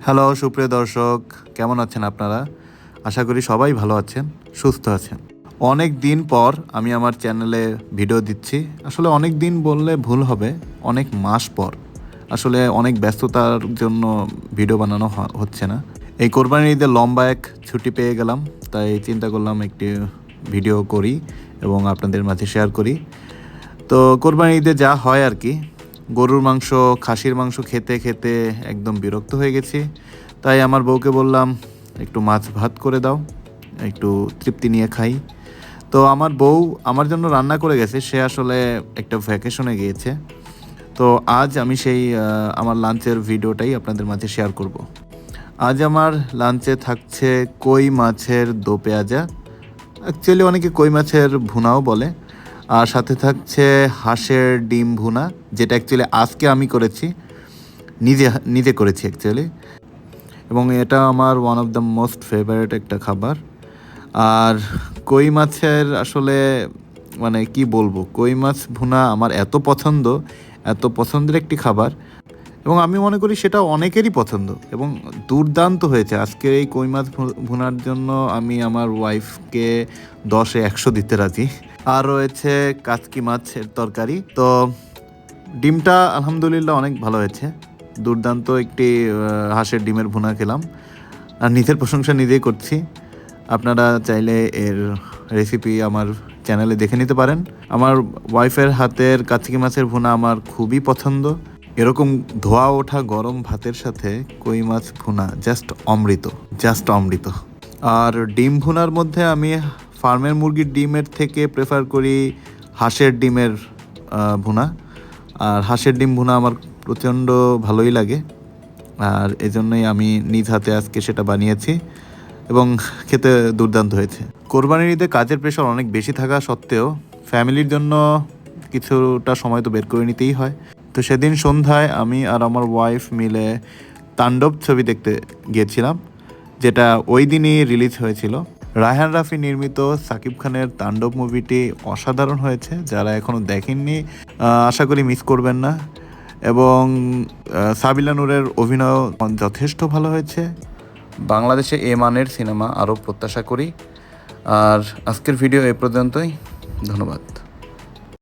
Hello সুপ্রিয় দর্শক, কেমন আছেন আপনারা? আশা করি সবাই ভালো আছেন, সুস্থ আছেন। অনেক দিন পর আমি আমার চ্যানেলে ভিডিও দিচ্ছি। আসলে অনেক দিন বললে ভুল হবে, অনেক মাস পর। আসলে অনেক ব্যস্ততার জন্য ভিডিও বানানো হচ্ছে না। এই কোরবানির ঈদে লম্বা এক ছুটি পেয়ে গেলাম, তাই চিন্তা করলাম একটি ভিডিও করি এবং আপনাদের মাঝে শেয়ার করি। তো কোরবানির ঈদে যা হয় আর কি, গরুর মাংস, খাসির মাংস খেতে খেতে একদম বিরক্ত হয়ে গেছি। তাই আমার বউকে বললাম, একটু মাছ ভাত করে দাও, একটু তৃপ্তি নিয়ে খাই। তো আমার বউ আমার জন্য রান্না করে গেছে, সে আসলে একটা ভ্যাকেশনে গিয়েছে। তো আজ আমি সেই আমার লাঞ্চের ভিডিওটাই আপনাদের মাঝে শেয়ার করব। আজ আমার লাঞ্চে থাকছে কই মাছের দো পেঁয়াজা, অ্যাকচুয়ালি অনেকে কই মাছের ভুনাও বলে। আর সাথে থাকছে হাঁসের ডিম ভুনা, যেটা অ্যাকচুয়ালি আজকে আমি করেছি, নিজে নিজে করেছি অ্যাকচুয়ালি। এবং এটা আমার one of the most favourite একটা খাবার। আর কই মাছের আসলে মানে কি বলবো, কই মাছ ভুনা আমার এত পছন্দ, এত পছন্দের একটি খাবার, এবং আমি মনে করি সেটা অনেকেরই পছন্দ এবং দুর্দান্ত হয়েছে। আজকের এই কই মাছ ভুনার জন্য আমি আমার ওয়াইফকে 10-এ 100 দিতে রাজি। আর রয়েছে কাচকি মাছের তরকারি। তো ডিমটা আলহামদুলিল্লাহ অনেক ভালো হয়েছে, দুর্দান্ত একটি হাঁসের ডিমের ভুনা খেলাম। আর নিজের প্রশংসা নিজেই করছি। আপনারা চাইলে এর রেসিপি আমার চ্যানেলে দেখে নিতে পারেন। আমার ওয়াইফের হাতের কাচকি মাছের ভুনা আমার খুবই পছন্দ। এরকম ধোয়া ওঠা গরম ভাতের সাথে কই মাছ ভুনা জাস্ট অমৃত, জাস্ট অমৃত। আর ডিম ভুনার মধ্যে আমি ফার্মের মুরগির ডিমের থেকে প্রেফার করি হাঁসের ডিমের ভুনা। আর হাঁসের ডিম ভুনা আমার প্রচণ্ড ভালোই লাগে, আর এজন্যই আমি নিজ হাতে আজকে সেটা বানিয়েছি এবং খেতে দুর্দান্ত হয়েছে। কোরবানির ঈদে কাজের প্রেশার অনেক বেশি থাকা সত্ত্বেও ফ্যামিলির জন্য কিছুটা সময় তো বের করে নিতেই হয়। তো সেদিন সন্ধ্যায় আমি আর আমার ওয়াইফ মিলে তাণ্ডব ছবি দেখতে গিয়েছিলাম, যেটা ওই দিনই রিলিজ হয়েছিল। রায়হান রাফি নির্মিত সাকিব খানের তাণ্ডব মুভিটি অসাধারণ হয়েছে। যারা এখনও দেখেননি আশা করি মিস করবেন না। এবং সাবিলা নূরের অভিনয় যথেষ্ট ভালো হয়েছে। বাংলাদেশে এ মানের সিনেমা আরও প্রত্যাশা করি। আর আজকের ভিডিও এ পর্যন্তই, ধন্যবাদ।